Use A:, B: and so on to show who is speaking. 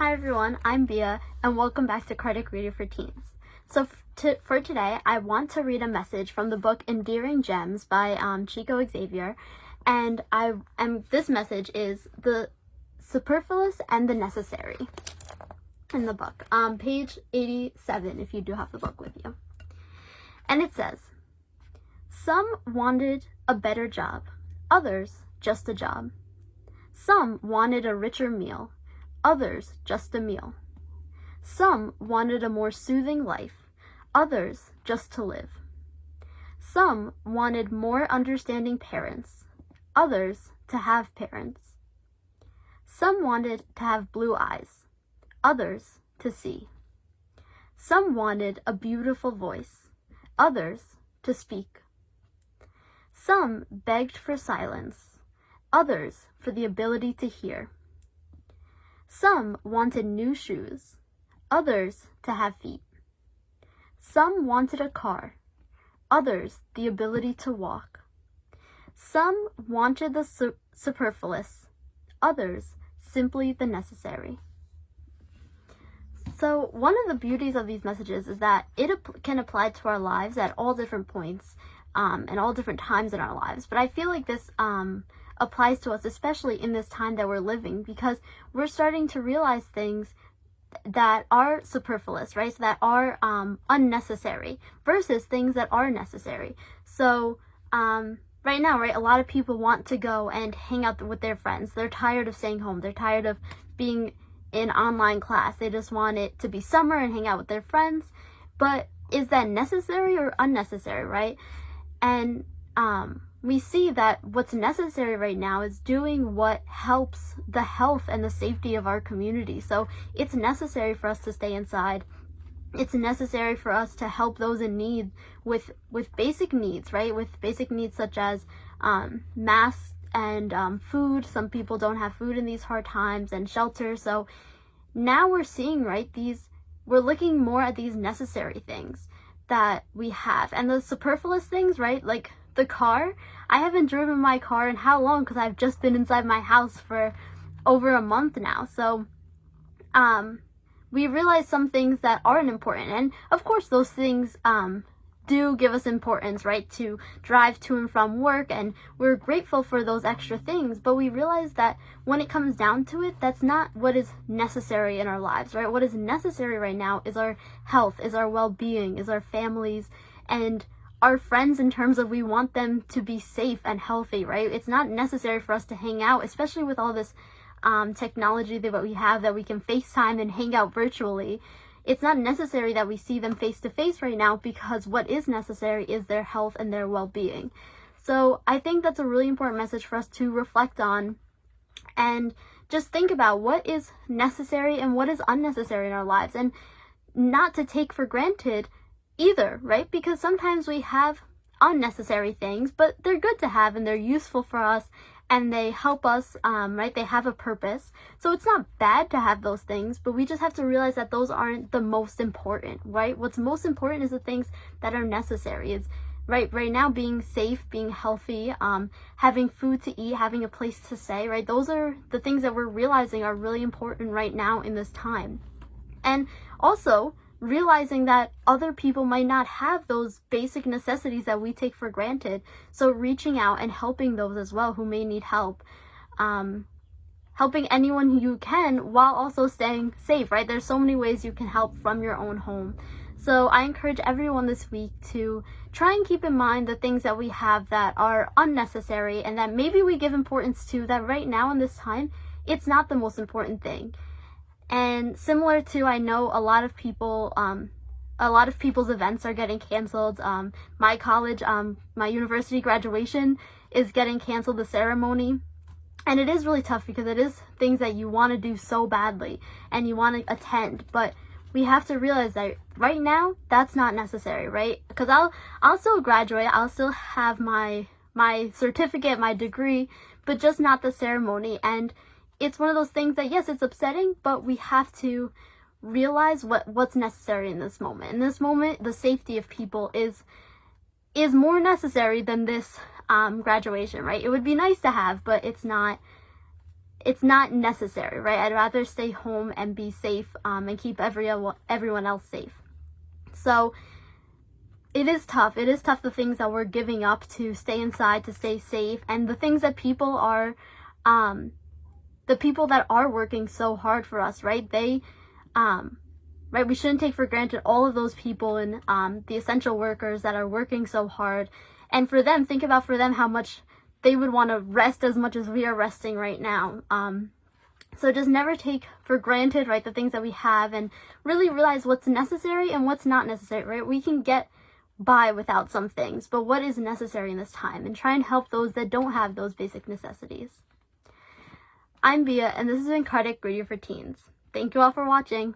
A: Hi everyone, I'm Bia, and welcome back to Kardec Radio For Teens. So for today, I want to read a message from the book Endearing Gems by Chico Xavier, and this message is the superfluous and the necessary in the book, page 87 if you do have the book with you. And it says, some wanted a better job, others just a job. Some wanted a richer meal, others just a meal. Some wanted a more soothing life, others just to live. Some wanted more understanding parents, others to have parents. Some wanted to have blue eyes, others to see. Some wanted a beautiful voice, others to speak. Some begged for silence, others for the ability to hear. Some wanted new shoes, others to have feet. Some wanted a car, others the ability to walk. Some wanted the superfluous, others simply the necessary. So one of the beauties of these messages is that it can apply to our lives at all different points and all different times in our lives. But I feel like this applies to us, especially in this time that we're living, because we're starting to realize things that are superfluous, right? So that are unnecessary versus things that are necessary. So right now, right, a lot of people want to go and hang out with their friends. They're tired of staying home. They're tired of being in online class. They just want it to be summer and hang out with their friends. But is that necessary or unnecessary, right? And we see that what's necessary right now is doing what helps the health and the safety of our community. So it's necessary for us to stay inside. It's necessary for us to help those in need with basic needs, right? With basic needs such as masks and food. Some people don't have food in these hard times, and shelter. So now we're seeing, right, we're looking more at these necessary things that we have, and the superfluous things, right, like the car. I haven't driven my car in how long, because I've just been inside my house for over a month now. So we realize some things that aren't important, and of course those things do give us importance, right, to drive to and from work, and we're grateful for those extra things. But we realize that when it comes down to it, that's not what is necessary in our lives, right? What is necessary right now is our health, is our well-being, is our families, and our friends, in terms of we want them to be safe and healthy, right? It's not necessary for us to hang out, especially with all this technology that we have, that we can FaceTime and hang out virtually. It's not necessary that we see them face to face right now, because what is necessary is their health and their well-being. So I think that's a really important message for us to reflect on and just think about what is necessary and what is unnecessary in our lives, and not to take for granted either, right? Because sometimes we have unnecessary things, but they're good to have and they're useful for us and they help us, right? They have a purpose. So it's not bad to have those things, but we just have to realize that those aren't the most important, right? What's most important is the things that are necessary. It's right now being safe, being healthy, having food to eat, having a place to stay, right? Those are the things that we're realizing are really important right now in this time. And also realizing that other people might not have those basic necessities that we take for granted. So reaching out and helping those as well who may need help. Helping anyone who you can while also staying safe, right? There's so many ways you can help from your own home. So I encourage everyone this week to try and keep in mind the things that we have that are unnecessary and that maybe we give importance to, that right now in this time, it's not the most important thing. And similar to, I know a lot of people's events are getting canceled. My college, my university graduation is getting canceled, the ceremony. And it is really tough because it is things that you want to do so badly and you want to attend. But we have to realize that right now, that's not necessary, right? Because I'll still graduate. I'll still have my certificate, my degree, but just not the ceremony. And it's one of those things that, yes, it's upsetting, but we have to realize what's necessary in this moment. In this moment, the safety of people is more necessary than this graduation, right? It would be nice to have, but it's not it's not necessary, right? I'd rather stay home and be safe, and keep everyone else safe. So it is tough. It is tough, the things that we're giving up to stay inside, to stay safe, and the things that people are, the people that are working so hard for us, right? Right, we shouldn't take for granted all of those people and the essential workers that are working so hard. And for them, think about for them how much they would want to rest as much as we are resting right now. So just never take for granted, right, the things that we have, and really realize what's necessary and what's not necessary, right? We can get by without some things, but what is necessary in this time, and try and help those that don't have those basic necessities. I'm Bia, and this has been Kardec Radio for Teens. Thank you all for watching.